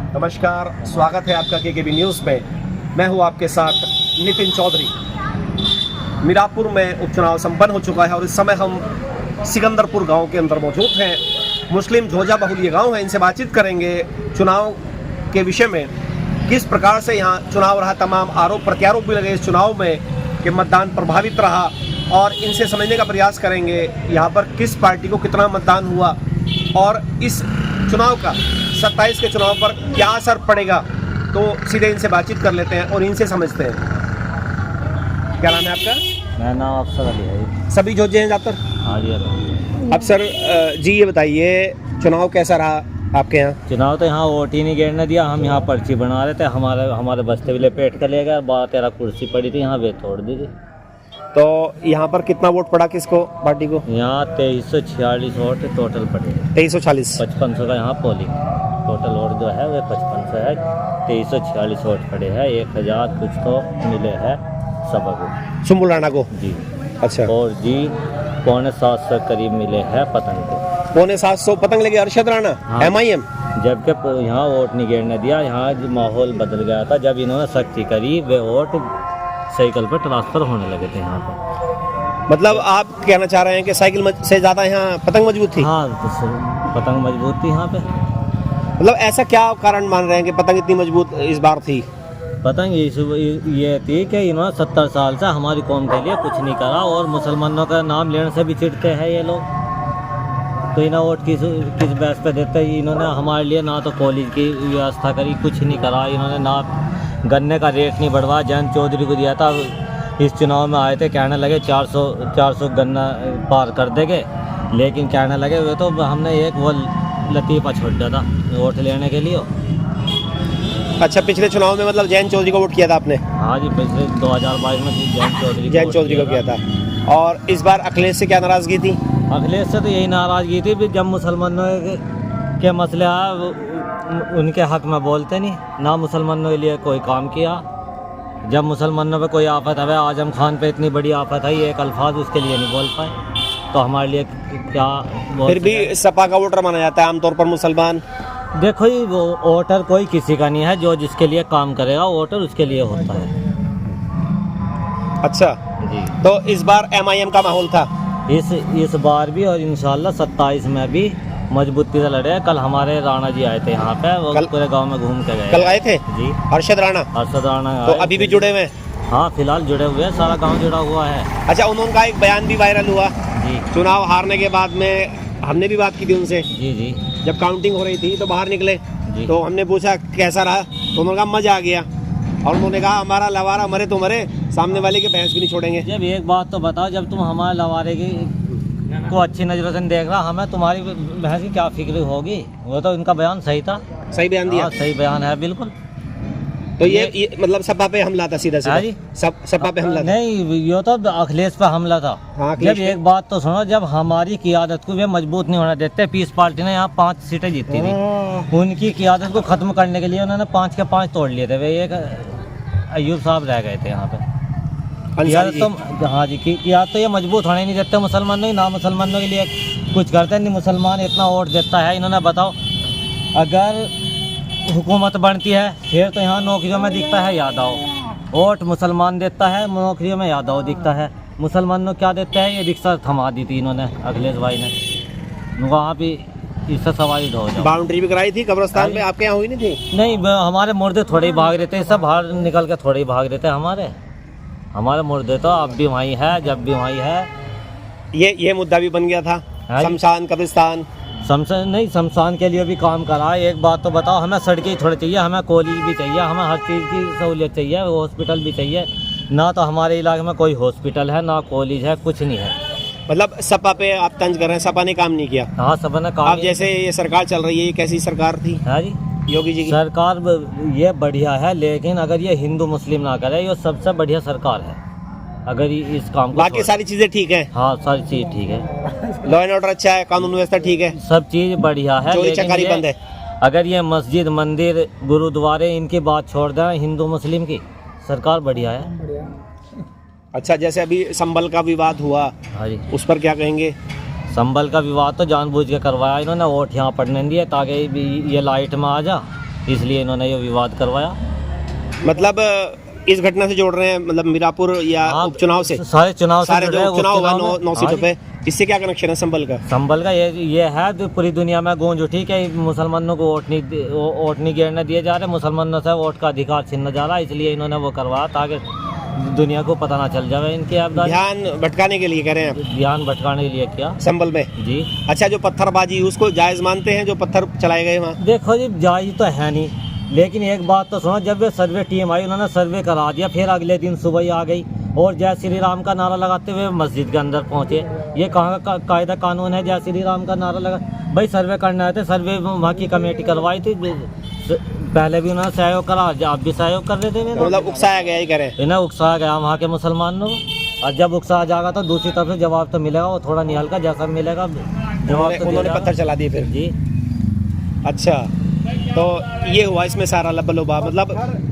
नमस्कार, स्वागत है आपका केकेबी न्यूज़ में। मैं हूं आपके साथ नितिन चौधरी। मीरापुर में उपचुनाव संपन्न हो चुका है और इस समय हम सिकंदरपुर गांव के अंदर मौजूद हैं। मुस्लिम झोजा बहुल ये गाँव है। इनसे बातचीत करेंगे चुनाव के विषय में, किस प्रकार से यहाँ चुनाव रहा, तमाम आरोप प्रत्यारोप भी लगे इस चुनाव में कि मतदान प्रभावित रहा, और इनसे समझने का प्रयास करेंगे यहाँ पर किस पार्टी को कितना मतदान हुआ और इस चुनाव का 27 के चुनाव पर क्या असर पड़ेगा। तो सीधे इनसे बातचीत कर लेते हैं और इनसे समझते हैं। क्या नाम है आपका? मेरा नाम अफसर अली है। सभी जोजे हैं ज़्यादातर? हाँ जी। अफसर जी, ये बताइए चुनाव कैसा रहा आपके यहाँ? चुनाव तो यहाँ वोट ही नहीं गिरने दिया। हम यहाँ पर्ची बना रहे थे, हमारे बस्ते भी लपेट कर ले गए। 12-13 कुर्सी पड़ी थी, यहाँ वे तोड़ दी थी। तो यहाँ पर कितना वोट पड़ा किसको, पार्टी को? यहाँ 2346 वोट टोटल पड़े। 2340। 5500 का यहाँ पोलिंग टोटल वोट जो है वह 5500 है। 2346 वोट पड़े हैं। 1000 कुछ तो मिले हैं सबको, सुम्बुल राणा को जी। अच्छा। और जी 750 करीब मिले हैं पतंग को। 750 पतंग लगे अरशद राणा। हाँ। MIM। जबकि यहाँ वोट नहीं गिरने दिया। यहाँ जो माहौल बदल गया था जब इन्होंने सख्ती करी, वे वोट साइकिल पर ट्रांसफर होने लगे थे यहाँ पर। मतलब आप कहना चाह रहे हैं कि साइकिल से ज़्यादा यहाँ पतंग मजबूत थी? हाँ, तो पतंग मजबूत थी यहाँ पे। मतलब ऐसा क्या कारण मान रहे हैं कि पतंग इतनी मजबूत इस बार थी? पतंग ये थी कि इन्होंने 70 साल से हमारी कौम के लिए कुछ नहीं करा, और मुसलमानों का नाम लेने से भी चिढ़ते हैं ये लोग। तो इन्हें वोट किस बेस पे देते हैं? इन्होंने हमारे लिए ना तो कॉलेज की व्यवस्था करी, कुछ नहीं करा इन्होंने, ना गन्ने का रेट नहीं बढ़वा। जयंत चौधरी को दिया था, इस चुनाव में आए थे, कहने लगे 400 गन्ना पार कर देंगे, लेकिन कहने लगे वे तो हमने एक वो लतीफ़ा छोड़ दिया था वोट लेने के लिए। अच्छा, पिछले चुनाव में मतलब जयंत चौधरी को वोट किया था आपने? हाँ जी, पिछले 2022 में जयंत चौधरी को किया था। और इस बार अखिलेश से क्या नाराज़गी थी? अखिलेश से तो यही नाराज़गी थी, जब मुसलमानों के मसले आए उनके हक में बोलते नहीं, ना मुसलमानों के लिए कोई काम किया। जब मुसलमानों पे कोई आफत है, आजम खान पे इतनी बड़ी आफत है, एक अल्फाज उसके लिए नहीं बोल पाए, तो हमारे लिए क्या फिर भी सपा का वोटर माना जाता है आमतौर पर मुसलमान। देखो ही, वो वोटर कोई किसी का नहीं है, जो जिसके लिए काम करेगा वोटर उसके लिए होता है। अच्छा जी। तो इस बार MIM का माहौल था? इस बार भी, और इंशाल्लाह 27 में भी मजबूती से लड़े। कल हमारे राणा जी आए थे यहाँ पे, वो पूरे गांव में घूम के गए। कल आए थे जी? अरशद राणा। अरशद राणा तो अभी भी जुड़े हुए हैं? हाँ, फिलहाल जुड़े हुए हैं, सारा गांव जुड़ा हुआ है। अच्छा, उनका एक बयान भी वायरल हुआ जी। चुनाव हारने के बाद में, हमने भी बात की थी उनसे। जी जी। जब काउंटिंग हो रही थी तो बाहर निकले, तो हमने पूछा कैसा रहा, तो उन्होंने कहा मजा आ गया, और उन्होंने कहा हमारा लवारा मरे तो मरे, सामने वाले के भैंस भी नहीं छोड़ेंगे। जब एक बात तो बताओ, जब तुम हमारे लवारे को अच्छी नजरों से देख रहा, हमें तुम्हारी बहस की क्या फिक्र होगी? वो तो इनका बयान सही था। सही बयान दिया? सही बयान है बिल्कुल। तो ये मतलब सपा पे हमला था सीधा सीधा? सपा पे हमला नहीं, ये तो अखिलेश पे हमला था। हाँ, जब एक बात तो सुनो, जब हमारी क़ियादत को वे मजबूत नहीं होने देते, पीस पार्टी ने यहाँ 5 सीटें जीती थी, उनकी क़ियादत को खत्म करने के लिए उन्होंने 5 के 5 तोड़ लिए थे। वे एक अयूब साहब रह गए थे यहाँ पे। तो हाँ जी, क़ियादत तो ये मजबूत होने नहीं देते मुसलमानों, ना मुसलमानों के लिए कुछ करते नहीं। मुसलमान इतना वोट देता है, इन्होंने बताओ, अगर हुकूमत बनती है फिर तो यहाँ नौकरियों में दिखता है यादव, वोट मुसलमान देता है, नौकरियों में यादव दिखता है। मुसलमानों क्या देते हैं? ये रिक्शा थमा दी थी इन्होंने, अखिलेश भाई ने, वहाँ पे इससे सवारी हो जाओ। बाउंड्री भी कराई थी कब्रिस्तान में, आपके यहाँ हुई नहीं थी? नहीं, हमारे मुर्दे थोड़े ही भाग रहे थे, सब बाहर निकल के थोड़े ही भाग रहे थे। हमारे मुर्दे तो अब भी वहीं है, जब भी वहीं है। ये मुद्दा भी बन गया था, शमशान कब्रिस्तान। शमशान के लिए भी काम करा। एक बात तो बताओ, हमें सड़कें थोड़ी चाहिए, हमें कॉलेज भी चाहिए, हमें हर चीज़ की सहूलियत चाहिए, हॉस्पिटल भी चाहिए। ना तो हमारे इलाके में कोई हॉस्पिटल है, ना कॉलेज है, कुछ नहीं है। मतलब सपा पे आप तंज कर रहे हैं, सपा ने काम नहीं किया? हाँ, सपा ने काम। अब जैसे ये सरकार चल रही है, ये कैसी सरकार थी? हाँ जी, योगी जी की सरकार ये बढ़िया है, लेकिन अगर ये हिंदू मुस्लिम ना करे, ये सबसे बढ़िया सरकार है। अगर इस काम को, बाकी सारी चीजें ठीक है? हाँ, सारी चीज़ ठीक है। लॉ एंड ऑर्डर अच्छा है, कानून व्यवस्था ठीक है, सब चीज़ बढ़िया है, चोरी चकारी बंद है। अगर ये मस्जिद, मंदिर, गुरुद्वारे, इनकी बात छोड़ दें, हिंदू मुस्लिम की, सरकार बढ़िया है। अच्छा, जैसे अभी संबल का विवाद हुआ, हाँ जी, उस पर क्या कहेंगे? संबल का विवाद तो जानबूझ के करवाया इन्होंने, वोट यहाँ पड़ने दिए ताकि ये लाइट में आ जा, इसलिए इन्होंने ये विवाद करवाया। मतलब इस घटना से जोड़ रहे हैं, मतलब मीरापुर या हाँ, उपचुनाव से? सारे चुनाव से सारे जुड़े जो हैं, उपचुनाव हुआ उपचुनाव में। 9 सीटों पे, इससे क्या कनेक्शन है संभल का? संभल का ये है जो पूरी दुनिया में गूंज उठी कि मुसलमानों को वोट नहीं गिरने दिए जा रहे, मुसलमानों से वोट का अधिकार छीनना जा रहा है, इसलिए इन्होंने वो करवाया ताकि दुनिया को पता ना चल जाए इनकी आबदारी। ध्यान भटकाने के लिए कह रहे हैं आप? ध्यान भटकाने के लिए किया संभल में? जी। अच्छा, जो पत्थरबाजी उसको जायज मानते हैं, जो पत्थर चलाए गए वहाँ? देखो जी, जायज तो है नहीं, लेकिन एक बात तो सुनो, जब वे सर्वे टीम आई उन्होंने सर्वे करा दिया, फिर अगले दिन सुबह ही आ गई और जय श्री राम का नारा लगाते हुए मस्जिद के अंदर पहुंचे। ये कहाँ का कायदा कानून है जय श्री राम का नारा लगा? भाई सर्वे करना है तो सर्वे वहाँ की कमेटी करवाई थी, पहले भी उन्होंने सहयोग करा, आप भी सहयोग कर रहे थे। मतलब उकसाया गया ही करें? इन्हें उकसाया गया वहाँ के मुसलमानों को, और जब उकसाया जाएगा तो दूसरी तरफ से जवाब तो मिलेगा, वो थोड़ा नहीं हल्का, जैसा मिलेगा जवाब तो उन्होंने पत्थर चला दिए फिर? जी। अच्छा, तो ये हुआ इसमें सारा लबलोबा, मतलब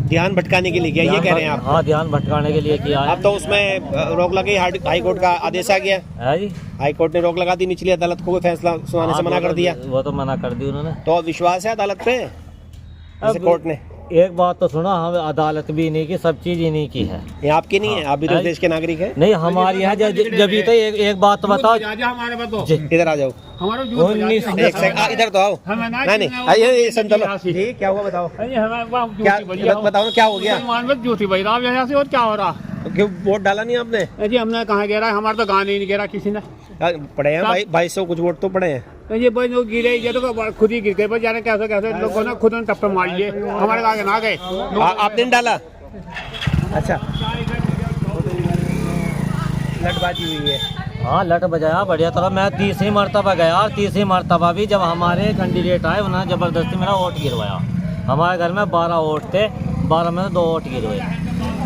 ध्यान भटकाने के लिए किया, ये कह रहे हैं आप? हाँ, ध्यान भटकाने के लिए किया है। अब तो उसमें रोक लगी, हाई कोर्ट का आदेश आ गया है जी। हाई कोर्ट ने रोक लगा दी, निचली अदालत को फैसला सुनाने से मना कर दिया। वो तो मना कर दी उन्होंने। तो विश्वास है अदालत पे जैसे कोर्ट ने? एक बात तो सुना, हम अदालत भी इन्हीं की, सब चीज इन्हीं की है। ये आपकी नहीं है? आप भी तो देश के नागरिक हैं। नहीं, हमारी है। जब तो एक बात तो बताओ, इधर आ जाओ, उन्नीस एक सेकंड इधर तो आओ। नहीं नहीं, आइए सुन, चलो जी, क्या हुआ बताओ, क्या बताओ ना, क्या हो गया? यहाँ से और क्या हो रहा? क्यों वोट डाला नहीं आपने? जी हमने कहाँ गिरा, हमारा तो गाने ही नहीं गिरा किसी ने। पड़े हैं भाई, 2200 कुछ वोट तो पड़े हैं। ये भाई लोग गिरे, ये तो खुद ही गिर गए, पर जाने कैसे कैसे लोगों ने खुद ने टप्पर मार लिए, हमारे आगे ना गए। आपने नहीं डाला? अच्छा, लटबाजी हुई है? हाँ, लट बजाया बढ़िया तरह। मैं तीसरी मरतबा गया, तीसरी मरतबा भी जब हमारे कैंडिडेट आए उन्होंने ज़बरदस्ती मेरा वोट गिरवाया। हमारे घर में 12 वोट थे, 12 में से 2 वोट गिरवाए।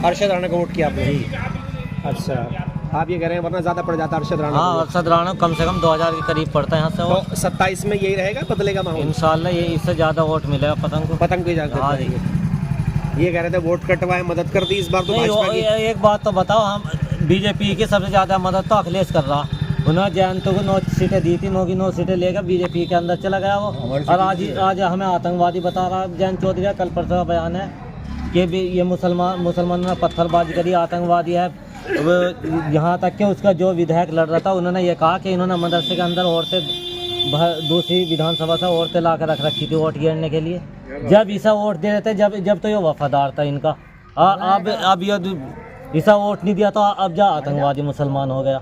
अरशद राणा को वोट किया आपने? अच्छा, आप ये कह रहे हैं वरना ज़्यादा पड़ जाता अरशद राणा? हाँ, अरशद राणा कम से कम 2000 के करीब पड़ता है यहाँ से। तो 27 में यही रहेगा, बदलेगा माहौल इंशाल्लाह ये इससे ज़्यादा वोट मिलेगा पतंग को। पतंग को ज़्यादा? हाँ जी। ये कह रहे थे वोट कटवाए, मदद कर दी इस बार तो भाजपा की? एक बात तो बताओ, हम बीजेपी की सबसे ज़्यादा मदद तो अखिलेश कर रहा। उन्होंने जयंत को 9 सीटें दी थी, 9 की 9 सीटें लेकर बीजेपी के अंदर चला गया वो, और आज हमें आतंकवादी बता रहा जयंत चौधरी का। कल परसों का बयान है कि ये मुसलमानों ने पत्थरबाजी करी, आतंकवादी है। यहाँ तक कि उसका जो विधायक लड़ रहा था उन्होंने ये कहा कि इन्होंने मदरसे के अंदर औरतें, दूसरी विधानसभा से औरतें ला कर रख रखी थी वोट गिरने के लिए। जब ईसा वोट दे रहे थे, जब तो ये वफादार था इनका। अब ये ईसा वोट नहीं दिया तो अब जा आतंकवादी मुसलमान हो गया।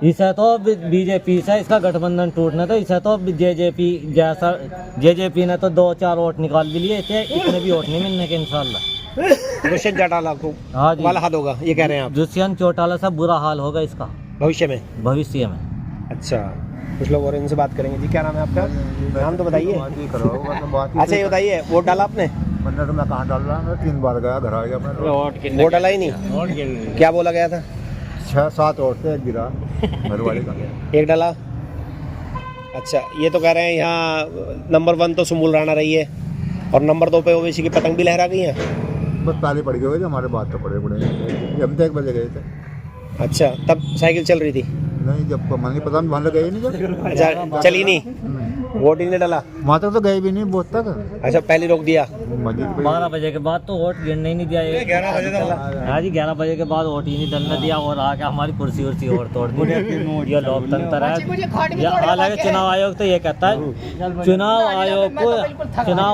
इसे तो बीजेपी से इसका गठबंधन टूटने, तो इसे तो जेजेपी ने तो 2-4 वोट निकाल भी लिए थे, इतने भी वोट नहीं मिलने के इंशाल्लाह। दुष्यंत चौटाला को हाँ जी, वाला हाल होगा ये कह रहे हैं आप? दुष्यंत चौटाला से बुरा हाल होगा इसका भविष्य में? भविष्य में। अच्छा, कुछ लोग और इनसे बात करेंगे। जी, क्या नाम है आपका? नाम तो बताइए। अच्छा, ये बताइए, वोट डाला आपने? मैंने तो मैं कहाँ डाल रहा, मैं 3 बार गया, घर आ गया मैं। वोट डाला ही नहीं? क्या बोला गया था? 6-7 वोट थे, एक गिरा घर वाले का। एक डाला? अच्छा, ये तो कह रहे हैं यहाँ नंबर 1 तो सुमुल राणा रही है, और नंबर 2 पे ओवैसी की पतंग भी लहरा गई है। बस ताले पड़ गए थे, हमारे बात तो पड़े हम तो 1 बजे गए थे। अच्छा, तब साइकिल चल रही थी? नहीं, जब नहीं पता, वहाँ गए नहीं जब। अच्छा, चली नहीं, वोट ही नहीं डाला? वहाँ तक तो गए भी नहीं, बहुत तक। अच्छा, पहले रोक दिया? 12 बजे के बाद तो वोट गिरने ही नहीं दिया। 11 बजे तक? हाँ जी, 11 बजे के बाद वोट ही नहीं डलने दिया, और आके हमारी कुर्सी उर्सी और तोड़ दी। ये लोकतंत्र है। हालांकि चुनाव आयोग तो ये कहता है, चुनाव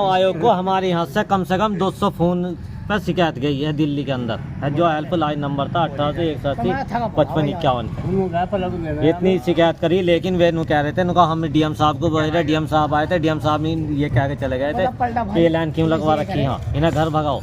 आयोग को हमारे यहाँ से कम 200 फोन पर शिकायत गई है दिल्ली के अंदर है, जो हेल्पलाइन नंबर था 1881-55-51। इतनी शिकायत करी, लेकिन वे कह रहे थे, हम डीएम साहब को बोल रहे, डीएम साहब आए थे, डीएम साहब ने ये कह के चले गए थे, ये लाइन क्यों लगवा रखी है, इन्हें घर भगाओ।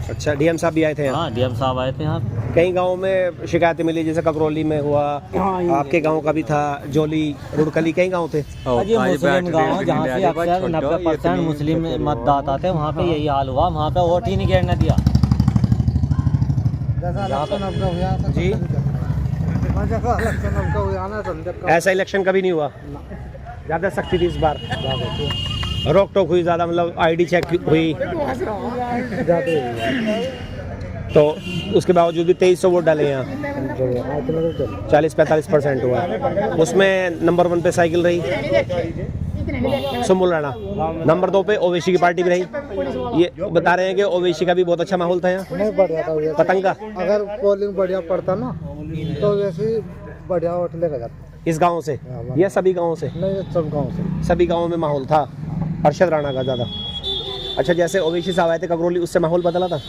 अच्छा, डीएम साहब भी आए थे? हाँ, डीएम साहब आए थे यहाँ। कई गाँव में शिकायतें मिली, जैसे ककरौली में हुआ, आपके गांव का भी था, जोली, रुड़कली, कई गांव थे। अजी मुस्लिम गाँव जहाँ से अक्सर 90% मुस्लिम मतदाता थे, वहाँ पे यही हाल हुआ, वहाँ पे वोट ही नहीं गिरने दिया। जी, ऐसा इलेक्शन कभी नहीं हुआ? ज़्यादा सख्ती थी इस बार, रोक टोक हुई ज़्यादा, मतलब आईडी चेक हुई, तो उसके बावजूद भी 2300 वोट डाले यहाँ, 40-45% हुआ। उसमें नंबर 1 पे साइकिल रही। सुम्बुल राणा। नंबर 2 पे ओवैसी की पार्टी भी रही। ये बता रहे हैं कि ओवैसी का भी बहुत अच्छा माहौल था यहाँ नहीं बढ़िया था भैया। पतंग का। अगर पोलिंग बढ़िया पड़ता ना तो वैसे ही बढ़िया वोट लेकर जाता। इस गांव से या सभी गांवों से? नहीं, सब गाँव से। सभी गांवों में माहौल था अरशद राणा का ज़्यादा। अच्छा, जैसे ओवैसी साहब आए थे ककरौली, उससे माहौल बदला था?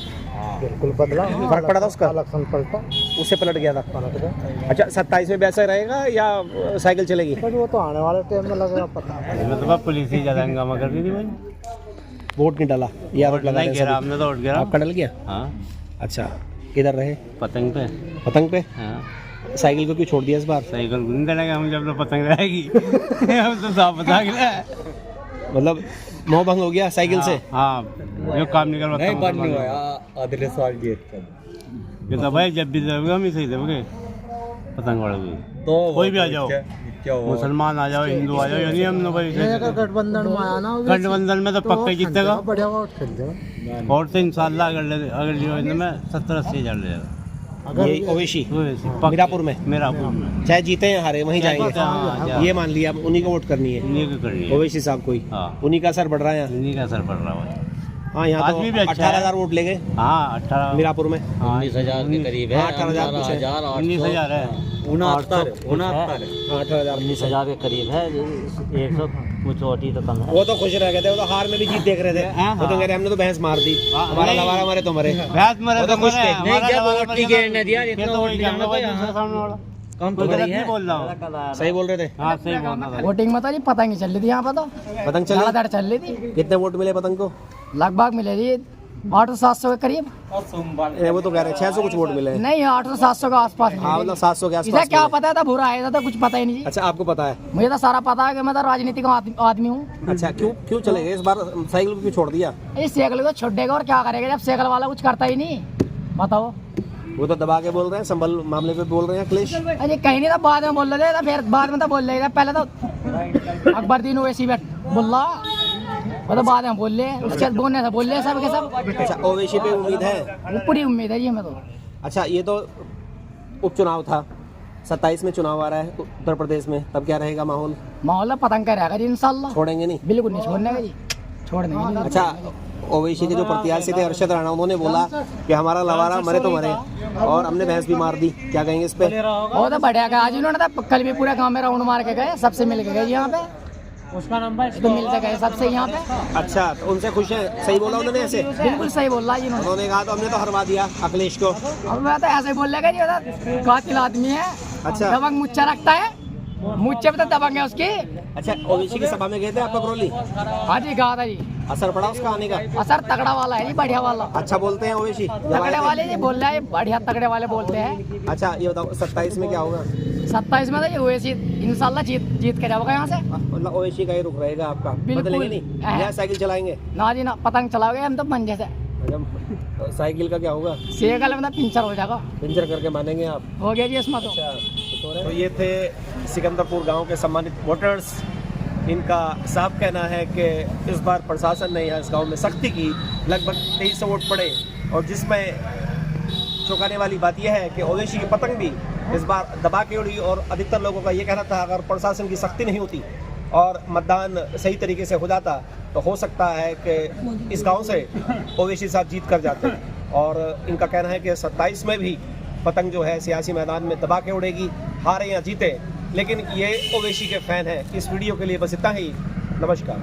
बिल्कुल बदला। फर्क पड़ा था उसका? इलेक्शन पलटा, उससे पलट गया था। पलट गया। अच्छा, 27 में भी ऐसा रहेगा या साइकिल चलेगी? पर वो तो आने वाले टाइम में लगेगा पता। मतलब पुलिस ही ज़्यादा हंगामा कर रही थी भाई। वोट नहीं डाला ये आरोप लगा रहे हैं सभी। हमने तो वोट गिरा। आपका डल गया? हाँ, अच्छा, किधर रहे? पतंग पे। पतंग पे? हाँ, साइकिल को क्यों छोड़ दिया इस बार? साइकिल नहीं डलेगा हम जब तो पतंग रहेगी। हम तो साफ बता गए। मतलब मोह भंग हो गया साइकिल से? हाँ, जो काम निकल नहीं बंद नहीं हुआ अगले साल ये ये तो भाई जब भी देगा हम ही सही देंगे पतंग उड़ाएंगे। तो कोई भी आ जाओ, मुसलमान आ जाओ, हिंदू आ जाओ, यानी हम लोग अगर गठबंधन में आया ना गठबंधन में तो पक्का जीतेगा। बढ़िया वोट खेल देगा। और तो इंशाल्लाह अगर जो में 70-80 हज़ार ले जाएगा। ये ओवैसी मीरापुर में? मीरापुर में चाहे जीते या हारे वहीं हाँ, जाएंगे। ये मान लिया, अब उन्हीं को वोट करनी है, इन्हीं को करनी है। ओवैसी साहब को ही। हाँ, उन्हीं का असर बढ़ रहा है यहाँ। इन्हीं का असर पड़ रहा है। हाँ, यहाँ तो आदमी भी अच्छा है। 18,000 वोट ले गए हाँ, 18 मीरापुर में। 19,000 के करीब है। 18,000 कुछ है। 19,000 है। 69 18,000 के करीब है। 100 कुछ ओटी तो कम है। वो तो खुश रह गए थे, वो तो हार में भी जीत देख रहे थे। हाँ, वो तो कह रहे हमने तो भैंस मार दी, हमारा लवारा मरे तो मरे। भैंस मरे वो तो खुश थे। नहीं, जब वोट की गेड़ दिया जितना वोट दिया भाई दूसरे सामने वाला कम कोई तो गलत नहीं नहीं है। बोल रहा हूँ। सही बोल रहे थे। हाँ, सही बोल रहा था। वोटिंग में तो जी पतंग ही चल रही थी यहाँ पर तो पतंग चले? लगातार चल रही थी। कितने वोट मिले पतंग को? लगभग मिले जी 800-700 के करीब। वो तो कह रहे 600 कुछ वोट मिले हैं। नहीं, 800-700 के आसपास हाँ, मतलब 700 के इसे आसपास क्या मिले। पता था, बुरा आया था कुछ पता ही नहीं जी। अच्छा, आपको पता है? मुझे तो सारा पता है कि मैं तो राजनीति का आदमी हूँ। अच्छा, क्यों चले गए इस बार? साइकिल को क्यों छोड़ दिया? इस साइकिल को छोड़ देगा और क्या करेगा जब साइकिल वाला कुछ करता ही नहीं। बताओ। वो तो दबा के बोल रहे हैं, संभल मामले पे बोल रहे हैं अखिलेश। अरे कहीं नहीं था, बाद में बोल रहे थे, फिर बाद में तो बोल रहे थे। पहले तो अकबरुद्दीन ओवैसी बोल रहा, वो तो बाद में बोल रहे, उसके बाद बोलने से बोल रहे सब के सब। अच्छा, ओवैसी पे उम्मीद है? वो पूरी उम्मीद है जी हमें तो। अच्छा, ये तो उपचुनाव था, 27 में चुनाव आ रहा है उत्तर प्रदेश में, तब क्या रहेगा माहौल? माहौल पतंग का रहेगा जी इंशाल्लाह। छोड़ेंगे नहीं? बिल्कुल नहीं छोड़ने का जी, छोड़ने का नहीं। अच्छा, ओवैसी के जो प्रत्याशी थे अरशद राणा, उन्होंने बोला कि हमारा लवारा मरे तो मरे, और हमने भैंस भी मार दी, क्या कहेंगे इस पे? वो तो बढ़िया का आज उन्होंने तो कल भी पूरे गांव में राउंड मार के गए, सबसे मिल के गए जी यहाँ पे। उसका नंबर तो मिलते गए सबसे यहाँ पे। अच्छा, तो उनसे खुश हैं? सही बोला उन्होंने ऐसे? बिल्कुल सही बोल रहा है जी उन्होंने। उन्होंने कहा तो हमने तो हरवा दिया अखिलेश को। अब मैं तो ऐसे बोल लेगा जी, वो तो कातिल आदमी है। अच्छा। दबंग मुच्चा रखता है, मुच्चे पे तो दबंग है उसकी। अच्छा, ओवैसी की सभा में गए थे आप ककरौली? हाँ जी, कहा था जी। असर पड़ा उसका आने का? असर तगड़ा वाला है जी, बढ़िया वाला। अच्छा बोलते हैं ओवैसी? तगड़े वाले जी बोल रहे हैं, बढ़िया तगड़े वाले बोलते हैं। अच्छा, ये बताओ 27 में क्या होगा? 27 में तो ये ओवैसी इंशाल्लाह जीत के जाओगे यहाँ से। मतलब ओवैसी का ही रुख रहेगा आपका? बिल्कुल। बदलेंगे नहीं या साइकिल चलाएंगे? ना जी ना, पतंग चलाओगे हम तो मंजे से। मतलब साइकिल का क्या होगा? साइकिल में तो पंचर हो जाएगा। पंचर करके मानेंगे आप? हो गया जी इसमें तो। तो ये थे सिकंदरपुर गांव के सम्मानित वोटर्स। इनका साफ कहना है कि इस बार प्रशासन ने यहाँ इस गांव में सख्ती की, लगभग 2300 वोट पड़े, और जिसमें चौंकाने वाली बात यह है कि ओवैसी की पतंग भी इस बार दबा के उड़ी, और अधिकतर लोगों का ये कहना था अगर प्रशासन की सख्ती नहीं होती और मतदान सही तरीके से हो जाता तो हो सकता है कि इस गांव से ओवैसी साहब जीत कर जाते। और इनका कहना है कि 27 में भी पतंग जो है सियासी मैदान में दबा के उड़ेगी, हारे या जीते, लेकिन ये ओवैसी के फ़ैन हैं। इस वीडियो के लिए बस इतना ही। नमस्कार।